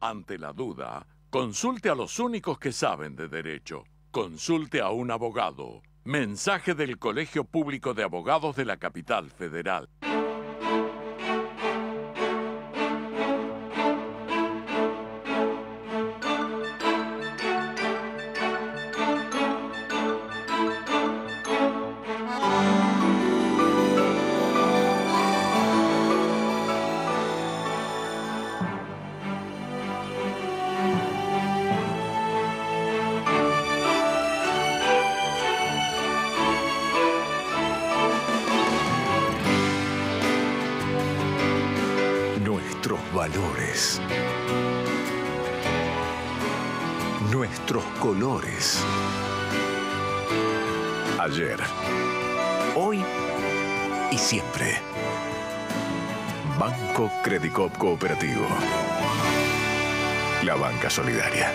Ante la duda, consulte a los únicos que saben de derecho. Consulte a un abogado. Mensaje del Colegio Público de Abogados de la Capital Federal. Valores, nuestros colores. Ayer, hoy y siempre. Banco Credicop Cooperativo. La banca solidaria.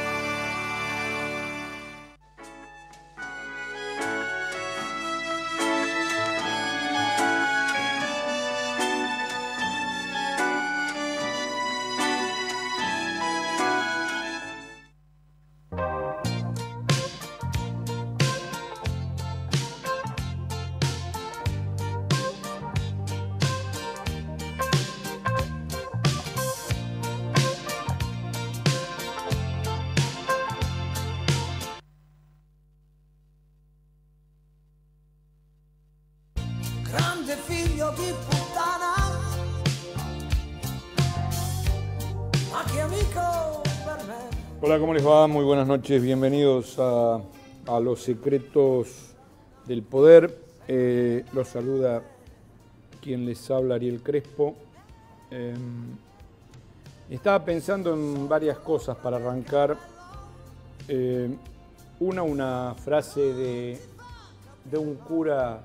Hola, ¿cómo les va? Muy buenas noches, bienvenidos a Los Secretos del Poder. Los saluda quien les habla, Ariel Crespo. Estaba pensando en varias cosas para arrancar. Una frase de un cura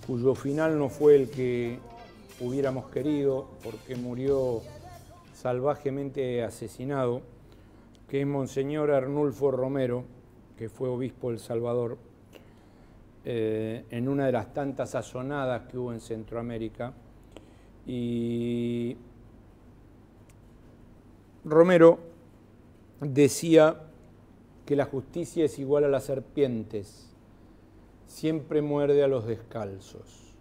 cuyo final no fue el que hubiéramos querido, porque murió salvajemente asesinado, que es Monseñor Arnulfo Romero, que fue obispo de El Salvador, en una de las tantas azonadas que hubo en Centroamérica. Y Romero decía que la justicia es igual a las serpientes, siempre muerde a los descalzos.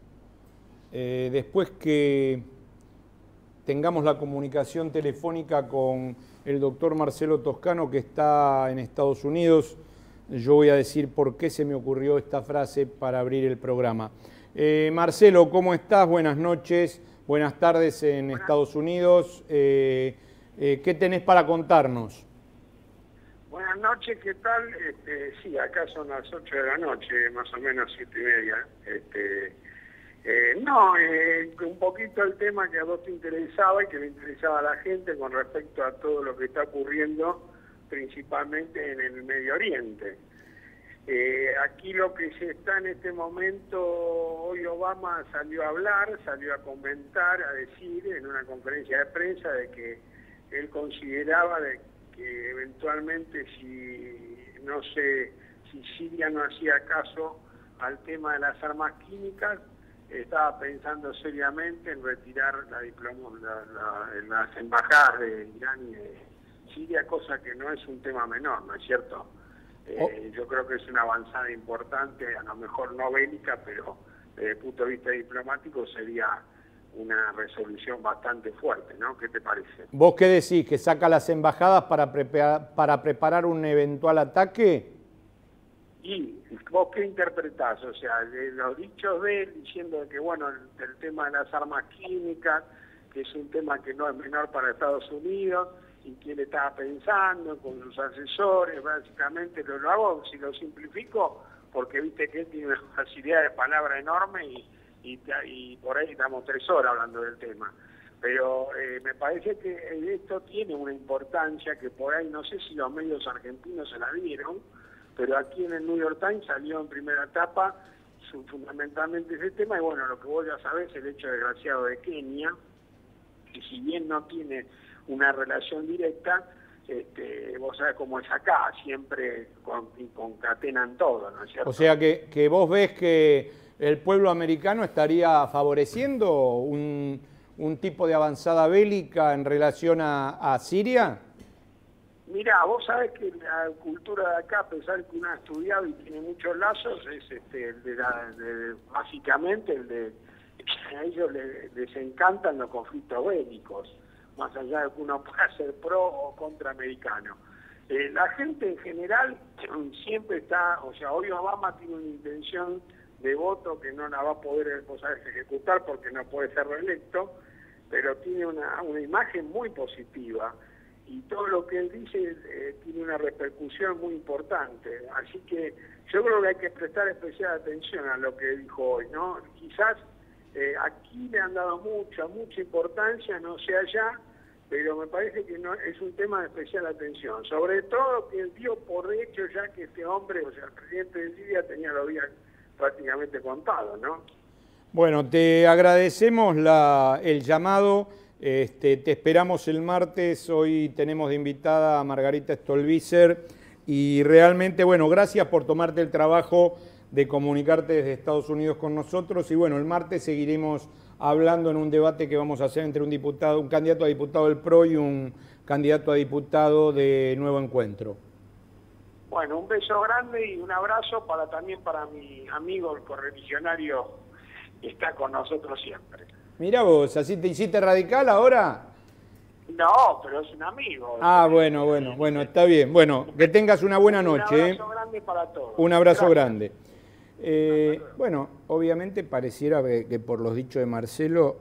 Después que tengamos la comunicación telefónica con el doctor Marcelo Toscano, que está en Estados Unidos, yo voy a decir por qué se me ocurrió esta frase para abrir el programa. Marcelo, ¿cómo estás? Buenas noches, buenas tardes en Estados Unidos. ¿Qué tenés para contarnos? Buenas noches, ¿qué tal? Sí, acá son las 8 de la noche, más o menos 7:30. Un poquito el tema que a vos te interesaba y que le interesaba a la gente con respecto a todo lo que está ocurriendo, principalmente en el Medio Oriente. Aquí lo que se está en este momento, hoy Obama salió a hablar, salió a comentar, a decir en una conferencia de prensa de que él consideraba de que eventualmente si Siria no hacía caso al tema de las armas químicas, estaba pensando seriamente en retirar las embajadas de Irán y de Siria, cosa que no es un tema menor, ¿no es cierto? Yo creo que es una avanzada importante, a lo mejor no bélica, pero desde el punto de vista diplomático sería una resolución bastante fuerte, ¿no? ¿Qué te parece? ¿Vos qué decís? ¿Que saca las embajadas para preparar un eventual ataque? ¿Y vos qué interpretás? O sea, de los dichos de él diciendo que, bueno, el tema de las armas químicas, que es un tema que no es menor para Estados Unidos, y que él estaba pensando con sus asesores, básicamente lo hago, si lo simplifico, porque viste que él tiene una facilidad de palabra enorme y por ahí estamos 3 horas hablando del tema. Pero me parece que esto tiene una importancia que por ahí, no sé si los medios argentinos se la dieron, pero aquí en el New York Times salió en primera etapa fundamentalmente ese tema, y bueno, lo que vos ya sabés, el hecho desgraciado de Kenia, que si bien no tiene una relación directa, vos sabés cómo es acá, siempre concatenan todo, ¿no es cierto? O sea que vos ves que el pueblo americano estaría favoreciendo un tipo de avanzada bélica en relación a Siria? Mirá, vos sabés que la cultura de acá, a pesar que uno ha estudiado y tiene muchos lazos, es básicamente el de a ellos les encantan los conflictos bélicos, más allá de que uno pueda ser pro o contra americano. La gente en general siempre está, o sea, hoy Obama tiene una intención de voto que no la va a poder ejecutar porque no puede ser reelecto, pero tiene una imagen muy positiva y todo lo que él dice tiene una repercusión muy importante. Así que yo creo que hay que prestar especial atención a lo que dijo hoy, ¿no? Quizás aquí le han dado mucha importancia, no sé allá, pero me parece que no es un tema de especial atención. Sobre todo que él dio por hecho ya que este hombre, o sea, el presidente de Siria tenía los días prácticamente contados, ¿no? Bueno, te agradecemos el llamado. Te esperamos el martes. Hoy tenemos de invitada a Margarita Stolbizer y realmente, bueno, gracias por tomarte el trabajo de comunicarte desde Estados Unidos con nosotros y bueno, el martes seguiremos hablando en un debate que vamos a hacer entre un candidato a diputado del PRO y un candidato a diputado de Nuevo Encuentro. Bueno, un beso grande y un abrazo también para mi amigo el correligionario que está con nosotros siempre. Mirá vos, ¿así te hiciste radical ahora? No, pero es un amigo. Ah, bueno, está bien. Bueno, que tengas una buena noche. Un abrazo grande para todos. Un abrazo grande. Bueno, obviamente pareciera que por los dichos de Marcelo,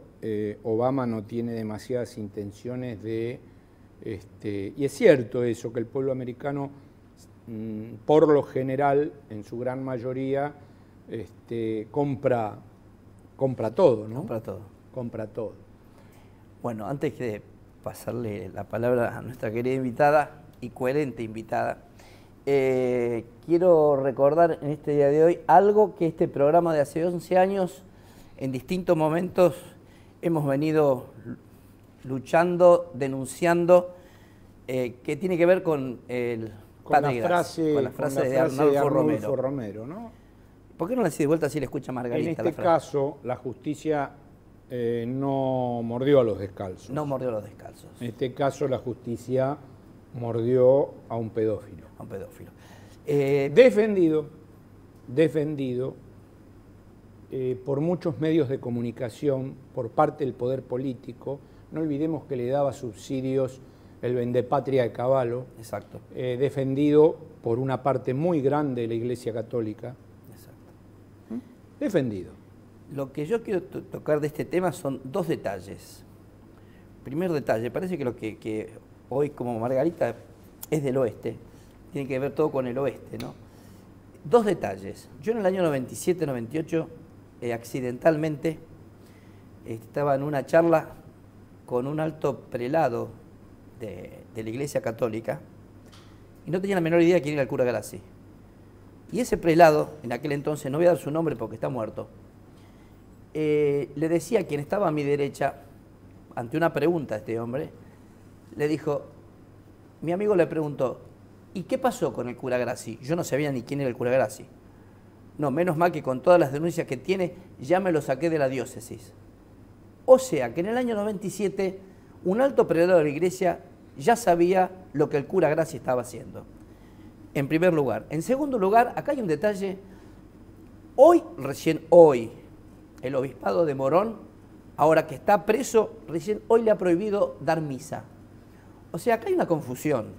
Obama no tiene demasiadas intenciones de... y es cierto eso, que el pueblo americano, por lo general, en su gran mayoría, compra todo, ¿no? Compra todo. Bueno, antes de pasarle la palabra a nuestra querida invitada y coherente invitada, quiero recordar en este día de hoy algo que este programa de hace 11 años, en distintos momentos, hemos venido luchando, denunciando, que tiene que ver con la frase de Arnulfo Romero, ¿no? ¿Por qué no la decís de vuelta si le escucha Margarita? En este caso, la justicia no mordió a los descalzos. No mordió a los descalzos. En este caso, la justicia mordió a un pedófilo. A un pedófilo. Defendido por muchos medios de comunicación, por parte del poder político. No olvidemos que le daba subsidios el vendepatria de Cavallo. Exacto. Defendido por una parte muy grande de la Iglesia Católica. Exacto. Defendido. Lo que yo quiero tocar de este tema son dos detalles. Primer detalle, parece que lo que hoy como Margarita es del oeste, tiene que ver todo con el oeste, ¿no? Dos detalles. Yo en el año 97-98, accidentalmente, estaba en una charla con un alto prelado de la Iglesia Católica y no tenía la menor idea de quién era el cura Grassi. Y ese prelado, en aquel entonces, no voy a dar su nombre porque está muerto, le decía a quien estaba a mi derecha, ante una pregunta a este hombre, le dijo, mi amigo le preguntó, ¿y qué pasó con el cura Grassi? Yo no sabía ni quién era el cura Grassi. No, menos mal que con todas las denuncias que tiene, ya me lo saqué de la diócesis. O sea, que en el año 97, un alto prelado de la iglesia ya sabía lo que el cura Grassi estaba haciendo. En primer lugar. En segundo lugar, acá hay un detalle. Recién hoy, el obispado de Morón, ahora que está preso, recién hoy le ha prohibido dar misa. O sea, acá hay una confusión.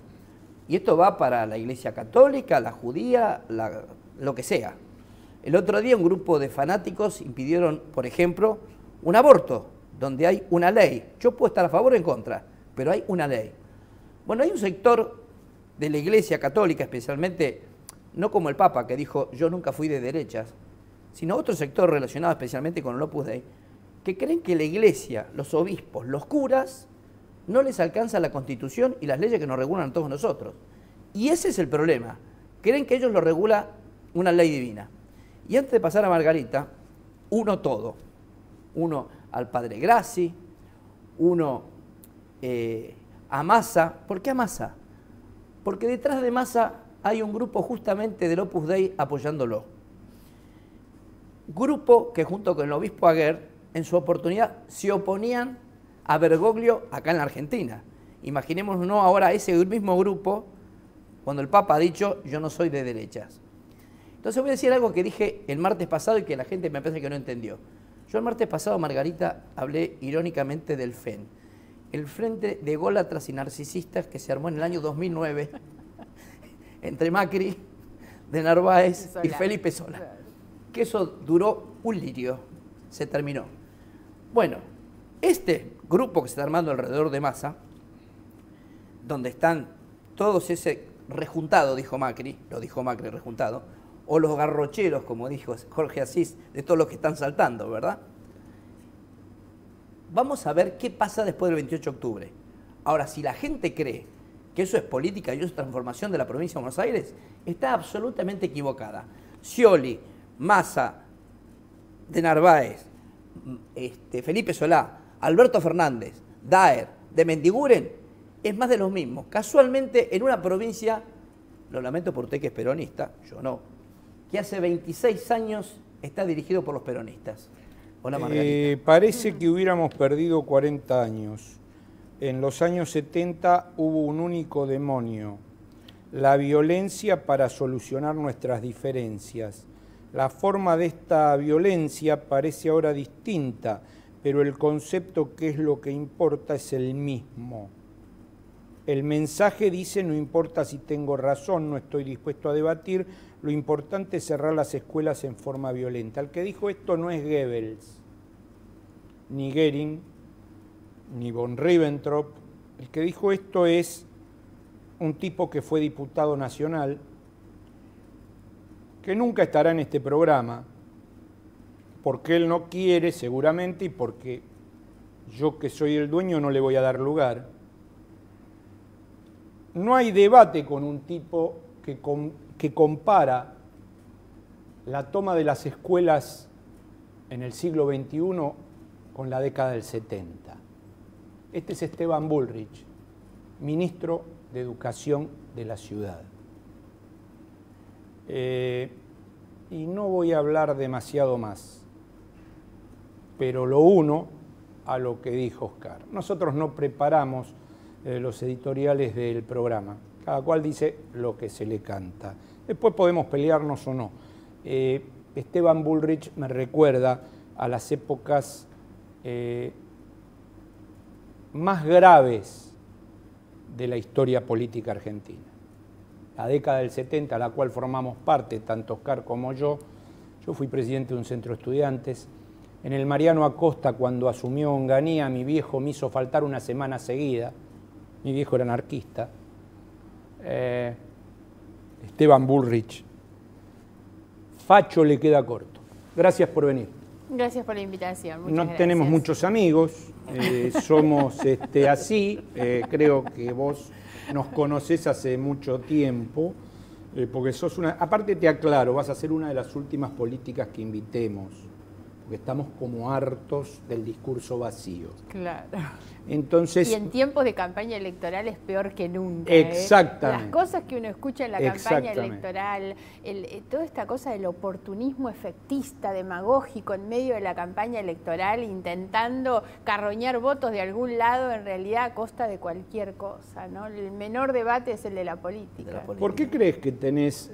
Y esto va para la Iglesia Católica, la judía, lo que sea. El otro día un grupo de fanáticos impidieron, por ejemplo, un aborto, donde hay una ley. Yo puedo estar a favor o en contra, pero hay una ley. Bueno, hay un sector de la Iglesia Católica, especialmente, no como el Papa, que dijo, yo nunca fui de derechas, sino otro sector relacionado especialmente con el Opus Dei, que creen que la Iglesia, los obispos, los curas, no les alcanza la Constitución y las leyes que nos regulan a todos nosotros. Y ese es el problema. Creen que ellos lo regula una ley divina. Y antes de pasar a Margarita, uno todo. Uno al padre Grassi, uno a Massa. ¿Por qué a Massa? Porque detrás de Massa hay un grupo justamente del Opus Dei apoyándolo. Grupo que junto con el obispo Aguer, en su oportunidad, se oponían a Bergoglio acá en la Argentina. Imaginémonos ahora ese mismo grupo cuando el Papa ha dicho yo no soy de derechas. Entonces voy a decir algo que dije el martes pasado y que la gente me parece que no entendió. Yo el martes pasado, Margarita, hablé irónicamente del FEN, el Frente de Ególatras y Narcisistas que se armó en el año 2009 entre Macri, de Narváez y Felipe Solá. Que eso duró un lirio, se terminó. Bueno, este grupo que se está armando alrededor de Massa, donde están todos ese rejuntado, dijo Macri, lo dijo Macri rejuntado, o los garrocheros, como dijo Jorge Asís, de todos los que están saltando, ¿verdad? Vamos a ver qué pasa después del 28 de octubre. Ahora, si la gente cree que eso es política y eso es transformación de la provincia de Buenos Aires, está absolutamente equivocada. Scioli, Massa, de Narváez, Felipe Solá, Alberto Fernández, Daer, de Mendiguren, es más de los mismos. Casualmente, en una provincia, lo lamento por usted que es peronista, yo no, que hace 26 años está dirigido por los peronistas. Hola, Margarita. Parece que hubiéramos perdido 40 años. En los años 70 hubo un único demonio, la violencia para solucionar nuestras diferencias. La forma de esta violencia parece ahora distinta, pero el concepto que es lo que importa es el mismo. El mensaje dice, no importa si tengo razón, no estoy dispuesto a debatir, lo importante es cerrar las escuelas en forma violenta. El que dijo esto no es Goebbels, ni Goering, ni von Ribbentrop. El que dijo esto es un tipo que fue diputado nacional, que nunca estará en este programa, porque él no quiere seguramente y porque yo que soy el dueño no le voy a dar lugar. No hay debate con un tipo que compara la toma de las escuelas en el siglo XXI con la década del 70. Este es Esteban Bullrich, ministro de Educación de la ciudad. Y no voy a hablar demasiado más, pero lo uno a lo que dijo Oscar. Nosotros no preparamos los editoriales del programa, cada cual dice lo que se le canta. Después podemos pelearnos o no. Esteban Bullrich me recuerda a las épocas más graves de la historia política argentina. La década del 70, a la cual formamos parte, tanto Oscar como yo. Yo fui presidente de un centro de estudiantes. En el Mariano Acosta, cuando asumió Onganía, mi viejo me hizo faltar una semana seguida. Mi viejo era anarquista. Esteban Bullrich. Facho le queda corto. Gracias por venir. Gracias por la invitación. Muchas gracias. Tenemos muchos amigos, somos así, creo que vos nos conocés hace mucho tiempo, porque sos una... Aparte te aclaro, vas a ser una de las últimas políticas que invitemos, porque estamos como hartos del discurso vacío. Claro. Entonces, y en tiempos de campaña electoral es peor que nunca. Exactamente. Las cosas que uno escucha en la campaña electoral, toda esta cosa del oportunismo efectista, demagógico en medio de la campaña electoral, intentando carroñar votos de algún lado, en realidad a costa de cualquier cosa, ¿no? El menor debate es el de la política. ¿Por qué crees que tenés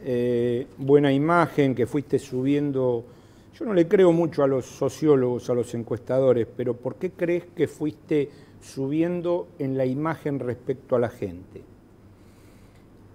buena imagen, que fuiste subiendo? Yo no le creo mucho a los sociólogos, a los encuestadores, pero ¿por qué crees que fuiste subiendo en la imagen respecto a la gente?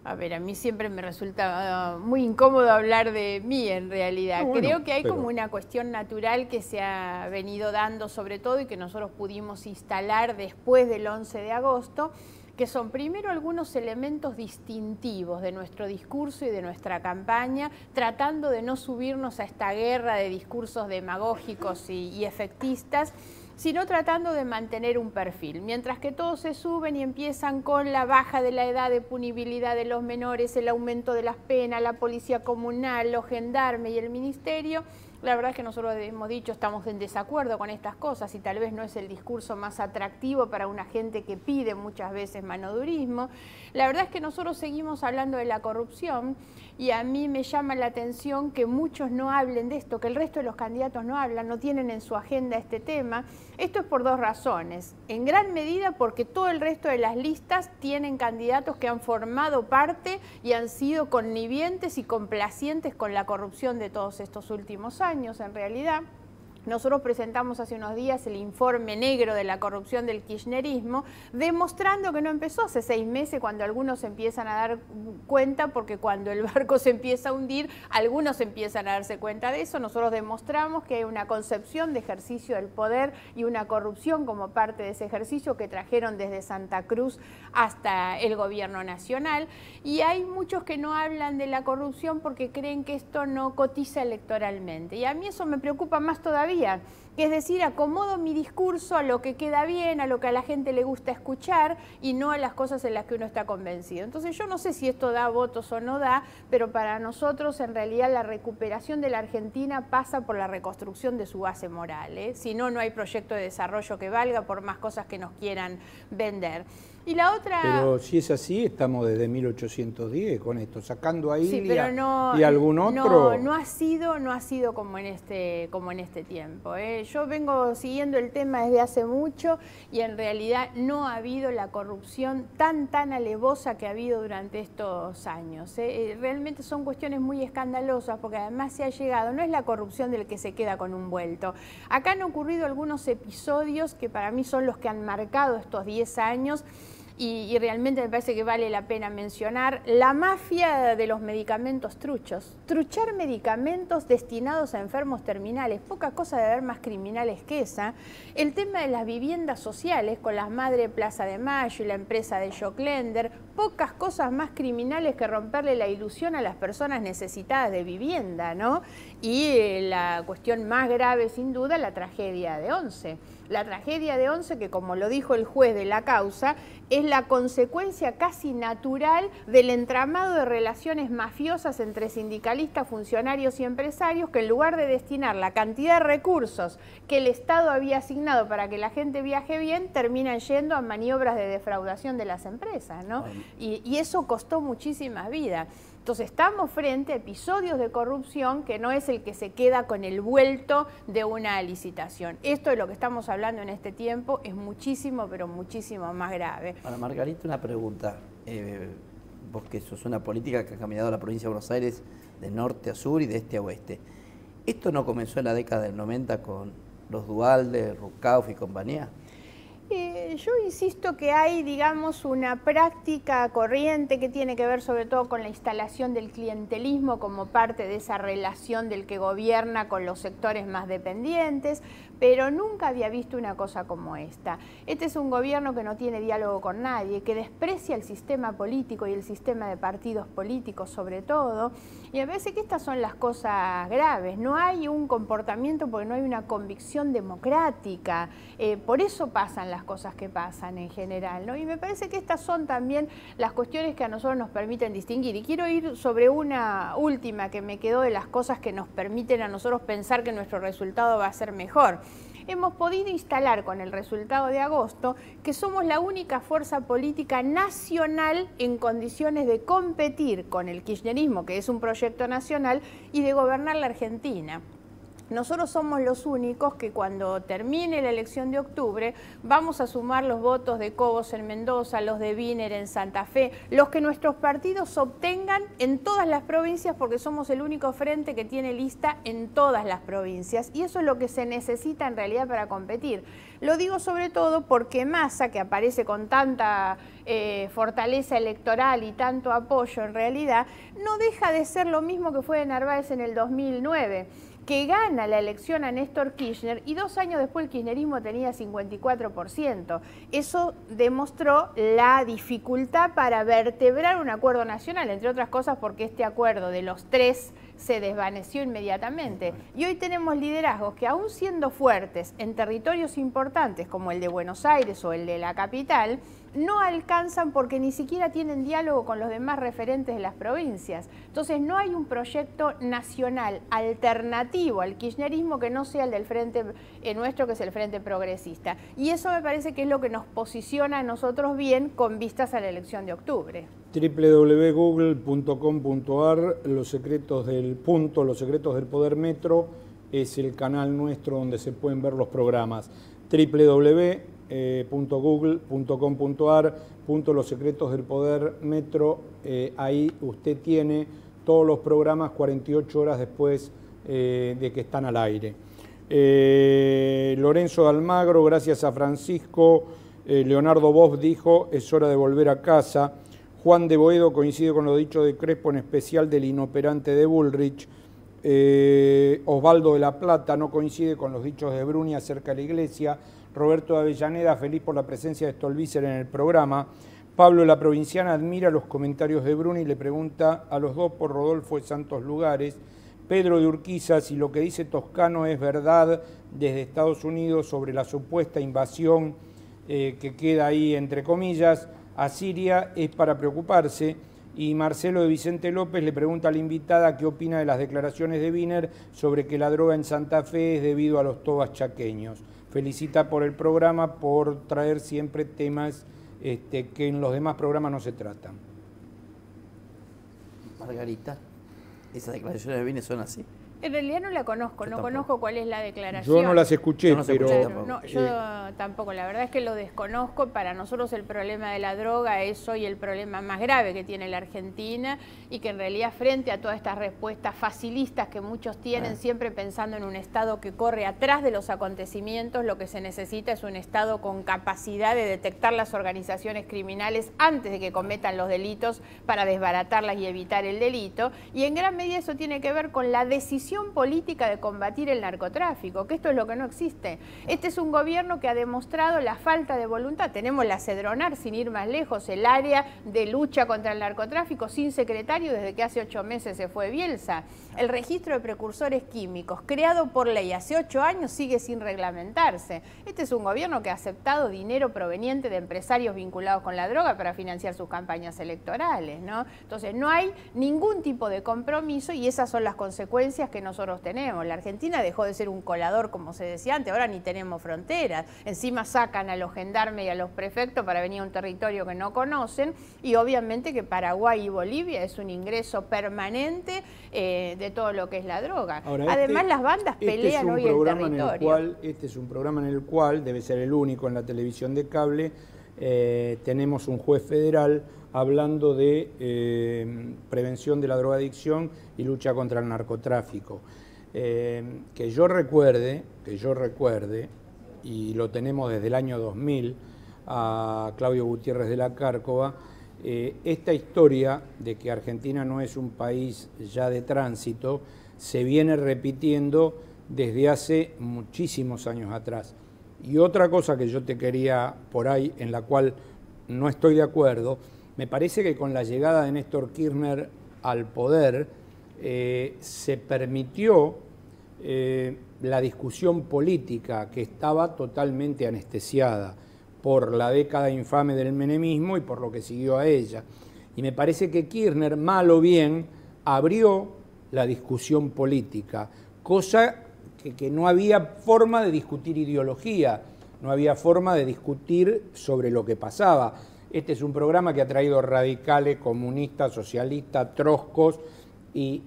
A ver, a mí siempre me resulta muy incómodo hablar de mí en realidad. No, creo que hay como una cuestión natural que se ha venido dando sobre todo y que nosotros pudimos instalar después del 11 de agosto, que son primero algunos elementos distintivos de nuestro discurso y de nuestra campaña, tratando de no subirnos a esta guerra de discursos demagógicos y efectistas, sino tratando de mantener un perfil. Mientras que todos se suben y empiezan con la baja de la edad de punibilidad de los menores, el aumento de las penas, la policía comunal, los gendarmes y el ministerio, La verdad es que nosotros hemos dicho, estamos en desacuerdo con estas cosas y tal vez no es el discurso más atractivo para una gente que pide muchas veces manodurismo. La verdad es que nosotros seguimos hablando de la corrupción y a mí me llama la atención que muchos no hablen de esto, que el resto de los candidatos no hablan, no tienen en su agenda este tema. Esto es por dos razones. En gran medida porque todo el resto de las listas tienen candidatos que han formado parte y han sido connivientes y complacientes con la corrupción de todos estos últimos años, en realidad. Nosotros presentamos hace unos días el informe negro de la corrupción del kirchnerismo, demostrando que no empezó hace 6 meses cuando algunos se empiezan a dar cuenta, porque cuando el barco se empieza a hundir, algunos empiezan a darse cuenta de eso. Nosotros demostramos que hay una concepción de ejercicio del poder y una corrupción como parte de ese ejercicio que trajeron desde Santa Cruz hasta el gobierno nacional. Y hay muchos que no hablan de la corrupción porque creen que esto no cotiza electoralmente. Y a mí eso me preocupa más todavía. Que es decir, acomodo mi discurso a lo que queda bien, a lo que a la gente le gusta escuchar y no a las cosas en las que uno está convencido. Entonces yo no sé si esto da votos o no da, pero para nosotros en realidad la recuperación de la Argentina pasa por la reconstrucción de su base moral, ¿eh? Si no, no hay proyecto de desarrollo que valga por más cosas que nos quieran vender. Y la otra... Pero si es así, estamos desde 1810 con esto, sacando a sí, Ilia no, y algún otro. No ha sido como en este tiempo, ¿eh? Yo vengo siguiendo el tema desde hace mucho y en realidad no ha habido la corrupción tan alevosa que ha habido durante estos años, ¿eh? Realmente son cuestiones muy escandalosas porque además se ha llegado, no es la corrupción del que se queda con un vuelto. Acá han ocurrido algunos episodios que para mí son los que han marcado estos 10 años. Y realmente me parece que vale la pena mencionar la mafia de los medicamentos truchos. Truchar medicamentos destinados a enfermos terminales, poca cosa de haber más criminales que esa. El tema de las viviendas sociales con las Madre Plaza de Mayo y la empresa de Joclender, pocas cosas más criminales que romperle la ilusión a las personas necesitadas de vivienda, ¿no? Y la cuestión más grave, sin duda, la tragedia de Once. La tragedia de Once, que como lo dijo el juez de la causa, es la consecuencia casi natural del entramado de relaciones mafiosas entre sindicalistas, funcionarios y empresarios que en lugar de destinar la cantidad de recursos que el Estado había asignado para que la gente viaje bien, terminan yendo a maniobras de defraudación de las empresas, ¿no? Y eso costó muchísimas vidas. Entonces estamos frente a episodios de corrupción que no es el que se queda con el vuelto de una licitación. Esto de lo que estamos hablando en este tiempo es muchísimo, pero muchísimo más grave. Ahora, Margarita, una pregunta. Vos que sos una política que ha caminado la provincia de Buenos Aires de norte a sur y de este a oeste. ¿Esto no comenzó en la década del 90 con los Duhalde, Rucauf y compañía? Yo insisto que hay, digamos, una práctica corriente que tiene que ver sobre todo con la instalación del clientelismo como parte de esa relación del que gobierna con los sectores más dependientes, pero nunca había visto una cosa como esta. Este es un gobierno que no tiene diálogo con nadie, que desprecia el sistema político y el sistema de partidos políticos sobre todo, y me parece que estas son las cosas graves. No hay un comportamiento porque no hay una convicción democrática, por eso pasan las cosas que pasan en general, ¿no? Y me parece que estas son también las cuestiones que a nosotros nos permiten distinguir. Y quiero ir sobre una última que me quedó de las cosas que nos permiten a nosotros pensar que nuestro resultado va a ser mejor. Hemos podido instalar con el resultado de agosto que somos la única fuerza política nacional en condiciones de competir con el kirchnerismo, que es un proyecto nacional, y de gobernar la Argentina. Nosotros somos los únicos que cuando termine la elección de octubre vamos a sumar los votos de Cobos en Mendoza, los de Wiener en Santa Fe, los que nuestros partidos obtengan en todas las provincias, porque somos el único frente que tiene lista en todas las provincias, y eso es lo que se necesita en realidad para competir. Lo digo sobre todo porque Massa, que aparece con tanta fortaleza electoral y tanto apoyo en realidad, no deja de ser lo mismo que fue de Narváez en el 2009, que gana la elección a Néstor Kirchner y 2 años después el kirchnerismo tenía 54%. Eso demostró la dificultad para vertebrar un acuerdo nacional, entre otras cosas porque este acuerdo de los 3 se desvaneció inmediatamente. Y hoy tenemos liderazgos que, aún siendo fuertes en territorios importantes como el de Buenos Aires o el de la capital, no alcanzan porque ni siquiera tienen diálogo con los demás referentes de las provincias. Entonces no hay un proyecto nacional alternativo al kirchnerismo que no sea el del frente nuestro, que es el Frente Progresista. Y eso me parece que es lo que nos posiciona a nosotros bien con vistas a la elección de octubre. www.google.com.ar, los secretos del poder metro, es el canal nuestro donde se pueden ver los programas. www.google.com.ar, los secretos del poder metro, ahí usted tiene todos los programas 48 horas después de que están al aire. Lorenzo de Almagro, gracias a Francisco. Leonardo Bosch dijo, es hora de volver a casa. Juan de Boedo coincide con lo dicho de Crespo, en especial del inoperante de Bullrich. Osvaldo de la Plata no coincide con los dichos de Bruni acerca de la iglesia. Roberto de Avellaneda, feliz por la presencia de Stolbizer en el programa. Pablo de la Provinciana admira los comentarios de Bruni y le pregunta a los dos por Rodolfo de Santos Lugares. Pedro de Urquiza, si lo que dice Toscano es verdad desde Estados Unidos sobre la supuesta invasión que queda ahí entre comillas a Siria, es para preocuparse. Y Marcelo de Vicente López le pregunta a la invitada qué opina de las declaraciones de Wiener sobre que la droga en Santa Fe es debido a los tobas chaqueños. Felicita por el programa, por traer siempre temas que en los demás programas no se tratan. Margarita, ¿esas declaraciones de Wiener son así? En realidad no la conozco, Yo no tampoco. conozco cuál es la declaración. Yo no las escuché, Yo no las pero... escuché Claro, no, yo tampoco, la verdad es que lo desconozco. Para nosotros el problema de la droga es hoy el problema más grave que tiene la Argentina y que en realidad frente a todas estas respuestas facilistas que muchos tienen, siempre pensando en un Estado que corre atrás de los acontecimientos, lo que se necesita es un Estado con capacidad de detectar las organizaciones criminales antes de que cometan los delitos para desbaratarlas y evitar el delito. Y en gran medida eso tiene que ver con la decisión política de combatir el narcotráfico, que esto es lo que no existe. Este es un gobierno que ha demostrado la falta de voluntad. Tenemos la Cedronar, sin ir más lejos, el área de lucha contra el narcotráfico sin secretario desde que hace 8 meses se fue Bielsa. El registro de precursores químicos, creado por ley hace 8 años, sigue sin reglamentarse. Este es un gobierno que ha aceptado dinero proveniente de empresarios vinculados con la droga para financiar sus campañas electorales, ¿no? Entonces no hay ningún tipo de compromiso y esas son las consecuencias que nosotros tenemos. La Argentina dejó de ser un colador, como se decía antes, ahora ni tenemos fronteras. Encima sacan a los gendarmes y a los prefectos para venir a un territorio que no conocen y obviamente que Paraguay y Bolivia es un ingreso permanente de todo lo que es la droga. Ahora, además las bandas pelean hoy el territorio. Este es un programa en el cual, debe ser el único en la televisión de cable, tenemos un juez federal hablando de prevención de la drogadicción y lucha contra el narcotráfico. Que yo recuerde, y lo tenemos desde el año 2000, a Claudio Gutiérrez de la Cárcova, esta historia de que Argentina no es un país ya de tránsito se viene repitiendo desde hace muchísimos años atrás. Y otra cosa que yo te quería por ahí, en la cual no estoy de acuerdo, me parece que con la llegada de Néstor Kirchner al poder se permitió la discusión política que estaba totalmente anestesiada por la década infame del menemismo y por lo que siguió a ella. Y me parece que Kirchner, mal o bien, abrió la discusión política, cosa que no había forma de discutir ideología, no había forma de discutir sobre lo que pasaba. Este es un programa que ha traído radicales, comunistas, socialistas, trotskos y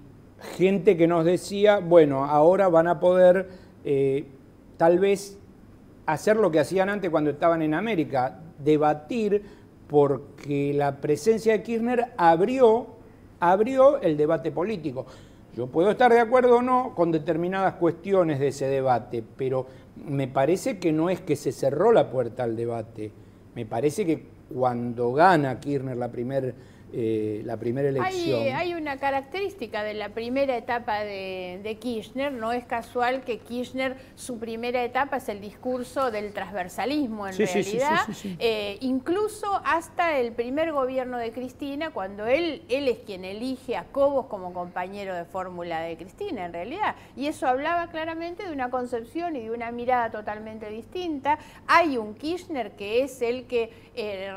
gente que nos decía, bueno, ahora van a poder tal vez hacer lo que hacían antes cuando estaban en América, debatir, porque la presencia de Kirchner abrió el debate político. Yo puedo estar de acuerdo o no con determinadas cuestiones de ese debate, pero me parece que no es que se cerró la puerta al debate. Me parece que cuando gana Kirchner la primera la primera elección. Hay una característica de la primera etapa de Kirchner. No es casual que Kirchner, su primera etapa es el discurso del transversalismo en realidad. Sí. Incluso hasta el primer gobierno de Cristina, cuando él es quien elige a Cobos como compañero de fórmula de Cristina en realidad. Y eso hablaba claramente de una concepción y de una mirada totalmente distinta. Hay un Kirchner que es el que,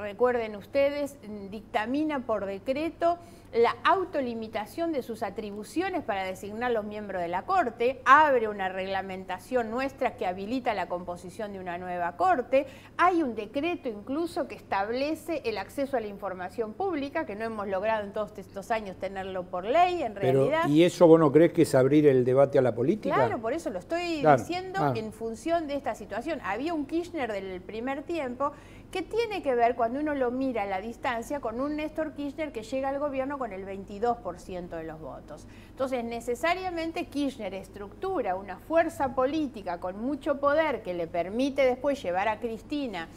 recuerden ustedes, dictamina por decreto la autolimitación de sus atribuciones para designar los miembros de la Corte, abre una reglamentación nuestra que habilita la composición de una nueva Corte, hay un decreto incluso que establece el acceso a la información pública, que no hemos logrado en todos estos años tenerlo por ley, en realidad. ¿Y eso vos no crees que es abrir el debate a la política? Claro, por eso lo estoy diciendo en función de esta situación. Había un Kirchner del primer tiempo que tiene que ver, cuando uno lo mira a la distancia, con un Néstor Kirchner que llega al gobierno con el 22% de los votos. Entonces, necesariamente Kirchner estructura una fuerza política con mucho poder que le permite después llevar a Cristina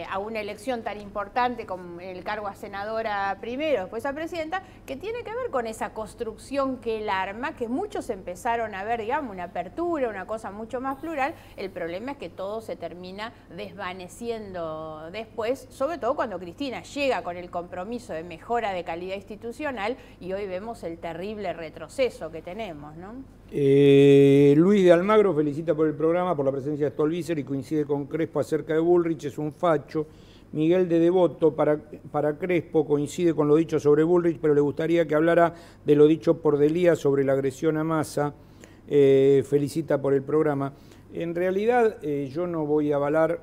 a una elección tan importante como el cargo a senadora primero, después a presidenta, que tiene que ver con esa construcción que él arma, que muchos empezaron a ver, digamos, una apertura, una cosa mucho más plural. El problema es que todo se termina desvaneciendo después, sobre todo cuando Cristina llega con el compromiso de mejora de calidad institucional y hoy vemos el terrible retroceso que tenemos, ¿no? Luis de Almagro felicita por el programa, por la presencia de Stolbizer y coincide con Crespo acerca de Bullrich, es un facho. Miguel de Devoto para Crespo coincide con lo dicho sobre Bullrich, pero le gustaría que hablara de lo dicho por Delía sobre la agresión a Massa. Felicita por el programa. En realidad yo no voy a avalar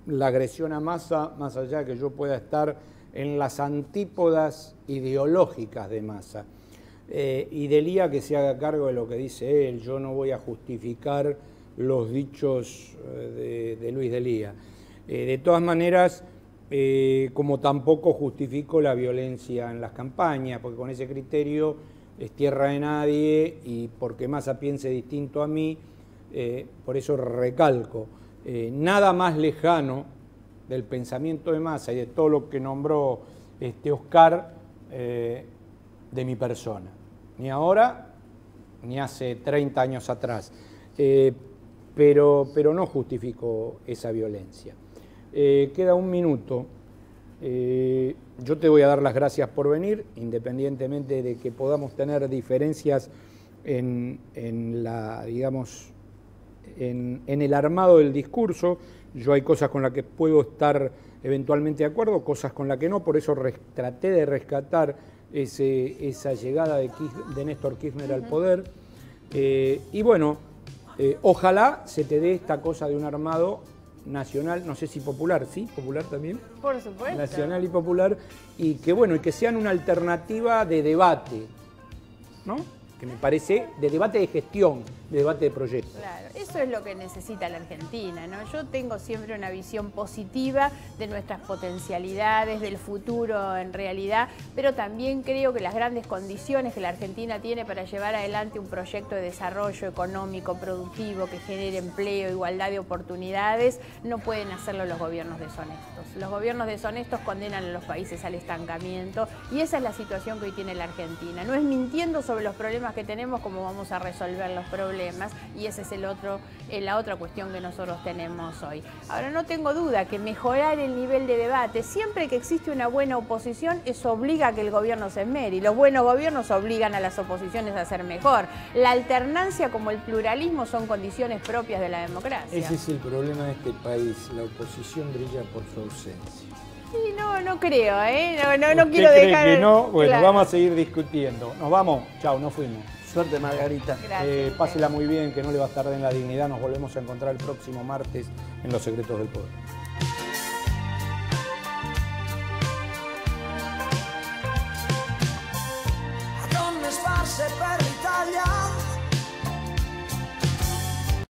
la agresión a Massa, más allá de que yo pueda estar en las antípodas ideológicas de Massa. Y Delía que se haga cargo de lo que dice él. Yo no voy a justificar los dichos de Luis Delía. De todas maneras, como tampoco justifico la violencia en las campañas, porque con ese criterio es tierra de nadie y porque Massa piense distinto a mí, por eso recalco, nada más lejano del pensamiento de Massa y de todo lo que nombró Oscar de mi persona. Ni ahora, ni hace 30 años atrás. Pero no justifico esa violencia. Queda un minuto. Yo te voy a dar las gracias por venir, independientemente de que podamos tener diferencias en el armado del discurso. Yo hay cosas con las que puedo estar eventualmente de acuerdo, cosas con las que no, por eso traté de rescatar esa llegada de Néstor Kirchner al poder. Y bueno, ojalá se te dé esta cosa de un armado nacional, no sé si popular, ¿sí? ¿Popular también? Por supuesto. Nacional y popular, y que bueno, y que sean una alternativa de debate, ¿no? Que me parece de debate de gestión, de debate de proyectos. Claro, eso es lo que necesita la Argentina, ¿no? Yo tengo siempre una visión positiva de nuestras potencialidades, del futuro en realidad, pero también creo que las grandes condiciones que la Argentina tiene para llevar adelante un proyecto de desarrollo económico, productivo, que genere empleo, igualdad de oportunidades, no pueden hacerlo los gobiernos deshonestos. Los gobiernos deshonestos condenan a los países al estancamiento y esa es la situación que hoy tiene la Argentina. No es mintiendo sobre los problemas que tenemos como vamos a resolver los problemas, y esa es la otra cuestión que nosotros tenemos hoy. Ahora, no tengo duda que mejorar el nivel de debate, siempre que existe una buena oposición, eso obliga a que el gobierno se esmere, y los buenos gobiernos obligan a las oposiciones a ser mejor. La alternancia como el pluralismo son condiciones propias de la democracia. Ese es el problema de este país, la oposición brilla por su ausencia. Sí, no creo, no quiero dejar... Que no? Bueno, claro. Vamos a seguir discutiendo. Nos vamos, chao, nos fuimos. Suerte, Margarita. Gracias. Pásela muy bien, que no le va a estar en la dignidad. Nos volvemos a encontrar el próximo martes en Los Secretos del Poder. Donne sparse per l'Italia